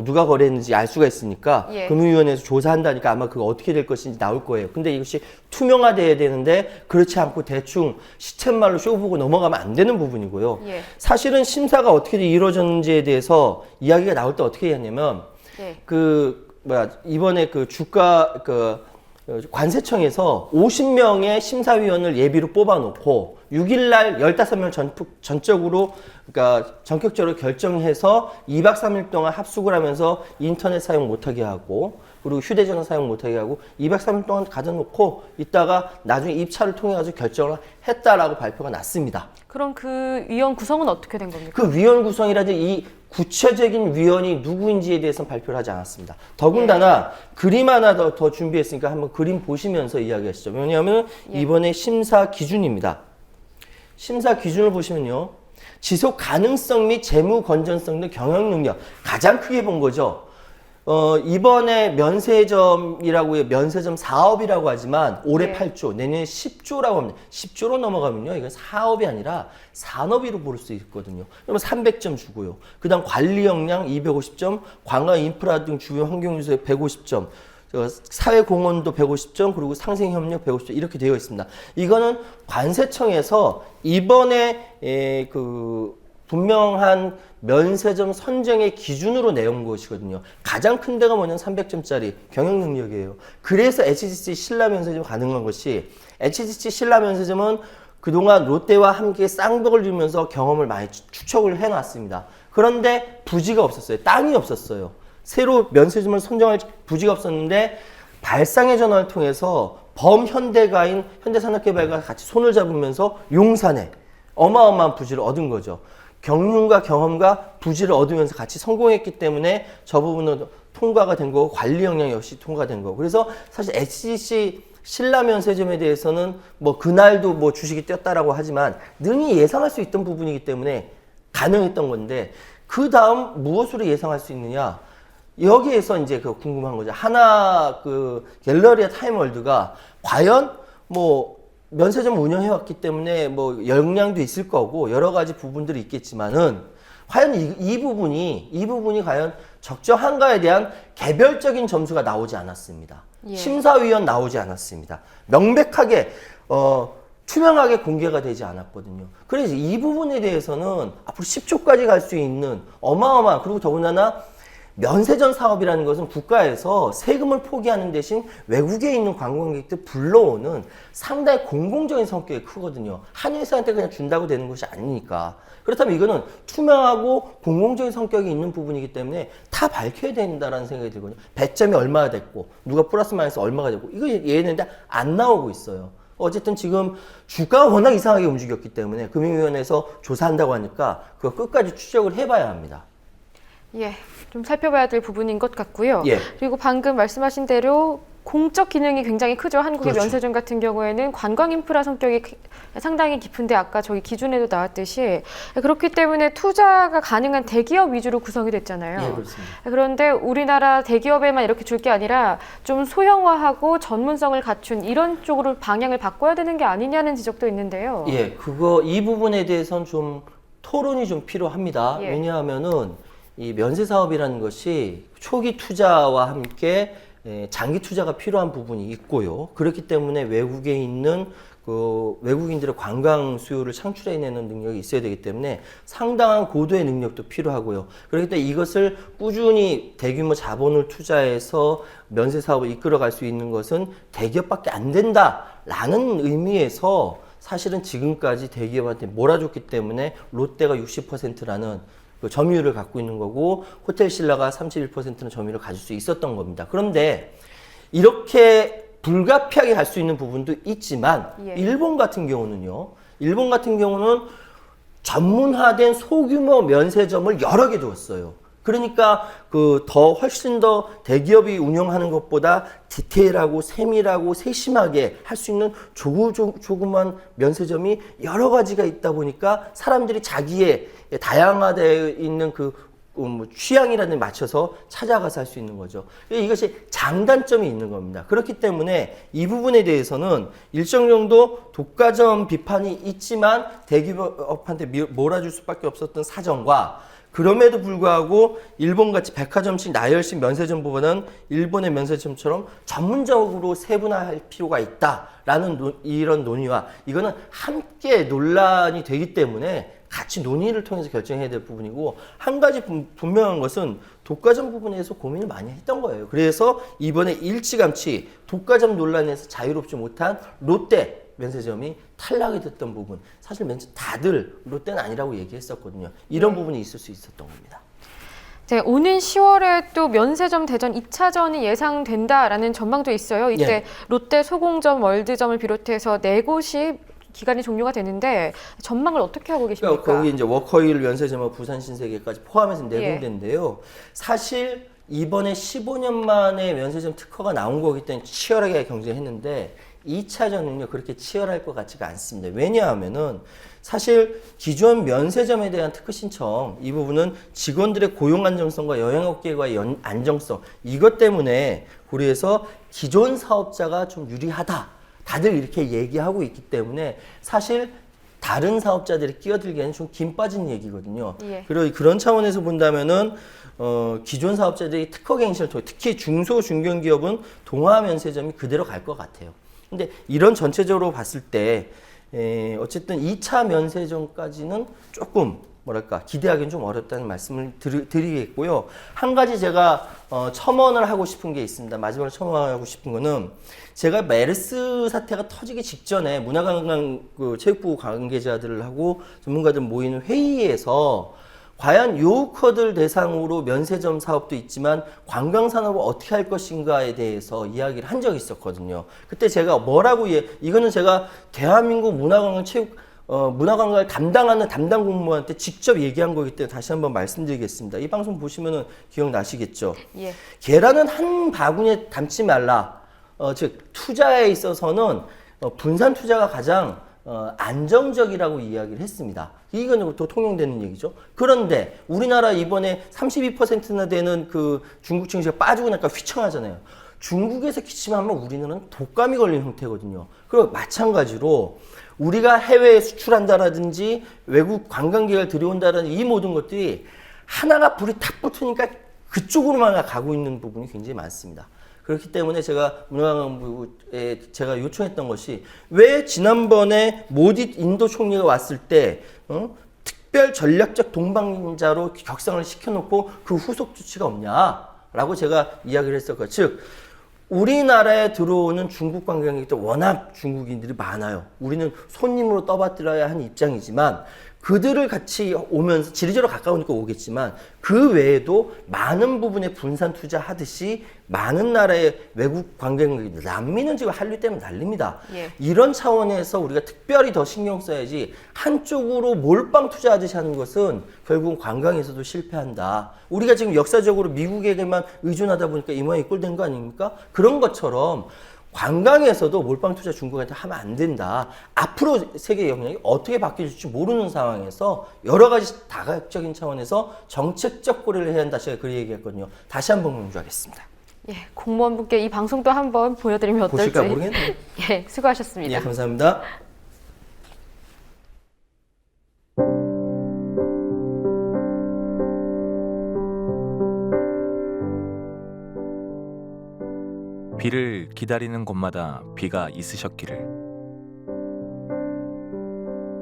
누가 거래했는지 알 수가 있으니까 예. 금융위원회에서 조사한다니까 아마 그거 어떻게 될 것인지 나올 거예요. 근데 이것이 투명화돼야 되는데 그렇지 않고 대충 시쳇말로 쇼 보고 넘어가면 안 되는 부분이고요. 예. 사실은 심사가 어떻게 이루어졌는지에 대해서 이야기가 나올 때 어떻게 했냐면 예. 이번에 그 주가 관세청에서 50명의 심사위원을 예비로 뽑아놓고 6일날 15명 전적으로 그러니까 전격적으로 결정해서 2박 3일 동안 합숙을 하면서 인터넷 사용 못하게 하고 그리고 휴대전화 사용 못하게 하고 2박 3일 동안 가져놓고 있다가 나중에 입찰을 통해 가지고 결정을 했다라고 발표가 났습니다. 그럼 그 위원 구성은 어떻게 된 겁니까? 그 위원 구성이라든지 이 구체적인 위원이 누구인지에 대해서는 발표를 하지 않았습니다. 더군다나 그림 하나 더 준비했으니까 한번 그림 보시면서 이야기하시죠. 왜냐하면 이번에 심사 기준입니다. 심사 기준을 보시면요. 지속 가능성 및 재무 건전성 등 경영 능력 가장 크게 본 거죠. 이번에 면세점이라고 해요. 면세점 사업이라고 하지만 올해 8조, 내년에 10조라고 합니다. 10조로 넘어가면요. 이건 사업이 아니라 산업으로 볼 수 있거든요. 그러면 300점 주고요. 그 다음 관리 역량 250점, 관광 인프라 등 주요 환경 요소에 150점, 사회공헌도 150점, 그리고 상생협력 150점 이렇게 되어 있습니다. 이거는 관세청에서 이번에 분명한 면세점 선정의 기준으로 내온 것이거든요. 가장 큰 데가 뭐냐면 300점짜리 경영 능력이에요. 그래서 HDC 신라 면세점 가능한 것이 HDC 신라 면세점은 그동안 롯데와 함께 쌍벽을 이루면서 경험을 많이 축적을 해놨습니다. 그런데 부지가 없었어요. 땅이 없었어요. 새로 면세점을 선정할 부지가 없었는데 발상의 전환을 통해서 범현대가인 현대산업개발과 같이 손을 잡으면서 용산에 어마어마한 부지를 얻은 거죠. 경륜과 경험과 부지를 얻으면서 같이 성공했기 때문에 저 부분은 통과가 된 거고 관리 역량 역시 통과된 거고 그래서 사실 HDC 신라 면세점에 대해서는 뭐 그날도 뭐 주식이 뛰었다라고 하지만 능히 예상할 수 있던 부분이기 때문에 가능했던 건데 그 다음 무엇으로 예상할 수 있느냐 여기에서 이제 그 궁금한 거죠. 하나 갤러리아 타임월드가 과연 뭐 면세점 운영해왔기 때문에 뭐 역량도 있을 거고 여러 가지 부분들이 있겠지만은 과연 이 부분이 과연 적정한가에 대한 개별적인 점수가 나오지 않았습니다. 예. 심사위원 나오지 않았습니다. 명백하게 투명하게 공개가 되지 않았거든요. 그래서 이 부분에 대해서는 앞으로 10조까지 갈 수 있는 어마어마한, 그리고 더군다나 면세점 사업이라는 것은 국가에서 세금을 포기하는 대신 외국에 있는 관광객들 불러오는 상당히 공공적인 성격이 크거든요. 한 회사한테 그냥 준다고 되는 것이 아니니까. 그렇다면 이거는 투명하고 공공적인 성격이 있는 부분이기 때문에 다 밝혀야 된다라는 생각이 들거든요. 배점이 얼마가 됐고 누가 플러스 마이너스 얼마가 됐고 이거 얘네들 안 나오고 있어요. 어쨌든 지금 주가가 워낙 이상하게 움직였기 때문에 금융위원회에서 조사한다고 하니까 그거 끝까지 추적을 해봐야 합니다. 예, 좀 살펴봐야 될 부분인 것 같고요. 예. 그리고 방금 말씀하신 대로 공적 기능이 굉장히 크죠. 한국의 그렇죠. 면세점 같은 경우에는 관광 인프라 성격이 상당히 깊은데 아까 저희 기준에도 나왔듯이 그렇기 때문에 투자가 가능한 대기업 위주로 구성이 됐잖아요. 예, 그렇습니다. 그런데 우리나라 대기업에만 이렇게 줄 게 아니라 좀 소형화하고 전문성을 갖춘 이런 쪽으로 방향을 바꿔야 되는 게 아니냐는 지적도 있는데요. 예, 이 부분에 대해서는 좀 토론이 좀 필요합니다. 예. 왜냐하면은 이 면세 사업이라는 것이 초기 투자와 함께 장기 투자가 필요한 부분이 있고요. 그렇기 때문에 외국에 있는 그 외국인들의 관광 수요를 창출해내는 능력이 있어야 되기 때문에 상당한 고도의 능력도 필요하고요. 그렇기 때문에 이것을 꾸준히 대규모 자본을 투자해서 면세 사업을 이끌어갈 수 있는 것은 대기업밖에 안 된다라는 의미에서 사실은 지금까지 대기업한테 몰아줬기 때문에 롯데가 60%라는 그 점유율을 갖고 있는 거고 호텔신라가 31%는 점유율을 가질 수 있었던 겁니다. 그런데 이렇게 불가피하게 갈 수 있는 부분도 있지만 예. 일본 같은 경우는 전문화된 소규모 면세점을 여러 개 두었어요. 그러니까 훨씬 더 대기업이 운영하는 것보다 디테일하고 세밀하고 세심하게 할 수 있는 조그만 면세점이 여러 가지가 있다 보니까 사람들이 자기의 다양화되어 있는 취향이라는 데 맞춰서 찾아가서 할 수 있는 거죠. 이것이 장단점이 있는 겁니다. 그렇기 때문에 이 부분에 대해서는 일정 정도 독과점 비판이 있지만 대기업한테 몰아줄 수밖에 없었던 사정과 그럼에도 불구하고 일본같이 백화점식 나열식 면세점보다는 일본의 면세점처럼 전문적으로 세분화할 필요가 있다라는 이런 논의와 이거는 함께 논란이 되기 때문에 같이 논의를 통해서 결정해야 될 부분이고 한 가지 분명한 것은 독과점 부분에서 고민을 많이 했던 거예요. 그래서 이번에 일찌감치 독과점 논란에서 자유롭지 못한 롯데 면세점이 탈락이 됐던 부분, 사실 다들 롯데는 아니라고 얘기했었거든요. 이런 부분이 있을 수 있었던 겁니다. 네, 오는 10월에 또 면세점 대전 2차전이 예상된다라는 전망도 있어요. 이때 예. 롯데, 소공점, 월드점을 비롯해서 4곳이 기간이 종료가 되는데 전망을 어떻게 하고 계십니까? 그러니까 거기 이제 워커힐 면세점하고 부산 신세계까지 포함해서 4 예. 군데인데요. 사실 이번에 15년 만에 면세점 특허가 나온 거기 때문에 치열하게 경쟁했는데 2차전은요 그렇게 치열할 것 같지가 않습니다. 왜냐하면은 사실 기존 면세점에 대한 특허 신청 이 부분은 직원들의 고용 안정성과 여행업계와의 안정성 이것 때문에 고려해서 기존 사업자가 좀 유리하다. 다들 이렇게 얘기하고 있기 때문에 사실 다른 사업자들이 끼어들기에는 좀 긴 빠진 얘기거든요. 예. 그리고 그런 차원에서 본다면은 기존 사업자들이 특허 갱신을 통해 특히 중소 중견기업은 동화 면세점이 그대로 갈 것 같아요. 근데 이런 전체적으로 봤을 때 어쨌든 2차 면세점까지는 조금 기대하기는 좀 어렵다는 말씀을 드리겠고요. 한 가지 제가 첨언을 하고 싶은 게 있습니다. 마지막으로 첨언하고 싶은 거는 제가 메르스 사태가 터지기 직전에 문화관광 체육부 관계자들하고 전문가들 모이는 회의에서 과연 요커들 대상으로 면세점 사업도 있지만 관광산업을 어떻게 할 것인가에 대해서 이야기를 한 적이 있었거든요. 그때 제가 이거는 제가 대한민국 문화관광을 담당하는 담당 공무원한테 직접 얘기한 거기 때문에 다시 한번 말씀드리겠습니다. 이 방송 보시면은 기억나시겠죠? 예. 계란은 한 바구니에 담지 말라. 즉 투자에 있어서는 분산 투자가 가장 안정적이라고 이야기를 했습니다. 이건 또 통용되는 얘기죠. 그런데 우리나라 이번에 32%나 되는 그 중국 증시가 빠지고 나니까 휘청하잖아요. 중국에서 기침하면 우리는 독감이 걸린 형태거든요. 그리고 마찬가지로 우리가 해외에 수출한다라든지 외국 관광객을 들여온다라든지 이 모든 것들이 하나가 불이 탁 붙으니까 그쪽으로만 가고 있는 부분이 굉장히 많습니다. 그렇기 때문에 제가 문화관광부에 제가 요청했던 것이 왜 지난번에 모디 인도 총리가 왔을 때 특별 전략적 동반자로 격상을 시켜놓고 그 후속 조치가 없냐라고 제가 이야기를 했었고, 즉 우리나라에 들어오는 중국 관광객들 워낙 중국인들이 많아요. 우리는 손님으로 떠받들어야 하는 입장이지만 그들을 같이 오면서 지리적으로 가까우니까 오겠지만 그 외에도 많은 부분에 분산 투자하듯이 많은 나라의 외국 관광객들, 난민은 지금 한류 때문에 난립니다. 예. 이런 차원에서 우리가 특별히 더 신경 써야지 한쪽으로 몰빵 투자하듯이 하는 것은 결국은 관광에서도 실패한다. 우리가 지금 역사적으로 미국에게만 의존하다 보니까 이 모양이 꼴된 거 아닙니까? 그런 것처럼 관광에서도 몰빵 투자 중국한테 하면 안 된다. 앞으로 세계 영향이 어떻게 바뀌어질지 모르는 상황에서 여러 가지 다각적인 차원에서 정책적 고려를 해야 한다. 제가 그 얘기했거든요. 다시 한번 강조하겠습니다. 예, 공무원분께 이 방송도 한번 보여드리면 어떨지. 보실까 모르겠네요. 예, 수고하셨습니다. 예, 감사합니다. 비를 기다리는 곳마다 비가 있으셨기를.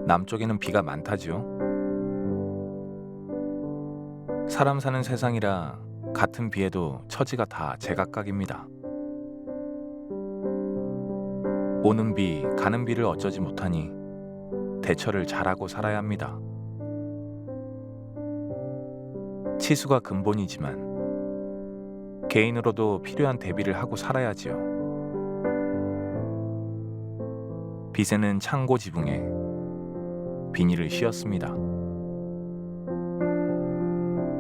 남쪽에는 비가 많다죠. 사람 사는 세상이라 같은 비에도 처지가 다 제각각입니다. 오는 비, 가는 비를 어쩌지 못하니 대처를 잘하고 살아야 합니다. 치수가 근본이지만 개인으로도 필요한 대비를 하고 살아야지요. 빚에는 창고 지붕에 비닐을 씌웠습니다.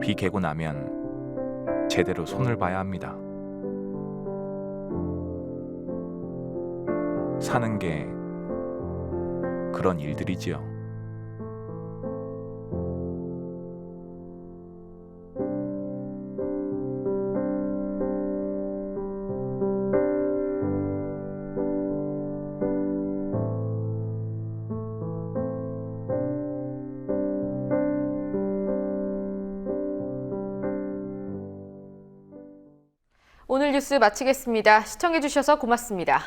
비 개고 나면 제대로 손을 봐야 합니다. 사는 게 그런 일들이지요. 오늘 뉴스 마치겠습니다. 시청해주셔서 고맙습니다.